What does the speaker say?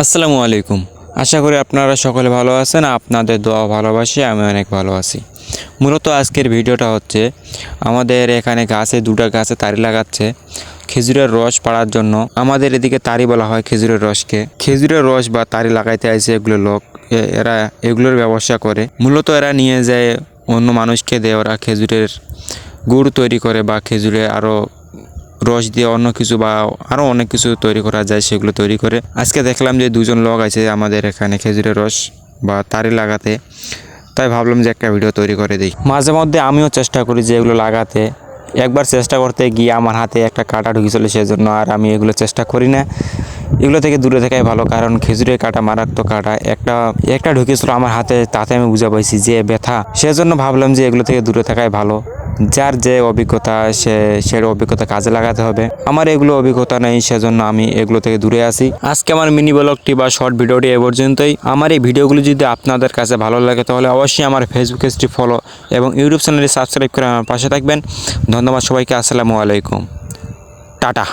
আসসালামু আলাইকুম। আশা করি আপনারা সকলে ভালো আছেন। আপনাদের দোয়া ভালোবাসি, আমি অনেক ভালো আছি। মূলত আজকের ভিডিওটা হচ্ছে আমাদের এখানে দুটো গাছে তারি লাগাচ্ছে খেজুরের রস পাড়ার জন্য। আমাদের এদিকে তারি বলা হয় খেজুরের রসকে। খেজুরের রস বা তারি লাগাইতে আইছে এগুলো লোক, এরা এগুলোর ব্যবসা করে। মূলত এরা নিয়ে যায় অন্য মানুষকে দেয়, ওরা খেজুরের গুড় তৈরি করে বা খেজুরে আরও রস দিয়ে অন্য কিছু বা আরও অনেক কিছু তৈরি করা যায়, সেগুলো তৈরি করে। আজকে দেখলাম যে দুজন লোক আছে আমাদের এখানে খেজুরের রস বা তারি লাগাতে, তাই ভাবলাম যে একটা ভিডিও তৈরি করে দিই। মাঝে মধ্যে আমিও চেষ্টা করি যে এগুলো লাগাতে। একবার চেষ্টা করতে গিয়ে আমার হাতে একটা কাঁটা ঢুকেছিল, সেজন্য আর আমি এগুলো চেষ্টা করি না। এগুলো থেকে দূরে থাকাই ভালো, কারণ খেজুরের কাঁটা মারাত্মক কাঁটা। একটা ঢুকেছিল আমার হাতে, তাতে আমি বুঝা পাইছি যে ব্যথা। সেজন্য ভাবলাম যে এগুলো থেকে দূরে থাকাই ভালো। যার যে অভিজ্ঞতা সে অভিজ্ঞতা কাজে লাগাতে হবে। আমার এগুলো অভিজ্ঞতা নেই, সেজন্য আমি এগুলো থেকে দূরে আসি। আজকে আমার মিনি ব্লগটি বা শর্ট ভিডিওটি এ পর্যন্তই। আমার এই ভিডিওগুলো যদি আপনাদের কাছে ভালো লাগে তাহলে অবশ্যই আমার ফেসবুক পেজটি ফলো এবং ইউটিউব চ্যানেলটি সাবস্ক্রাইব করে আমার পাশে থাকবেন। ধন্যবাদ সবাইকে। আসসালামু আলাইকুম। টাটা।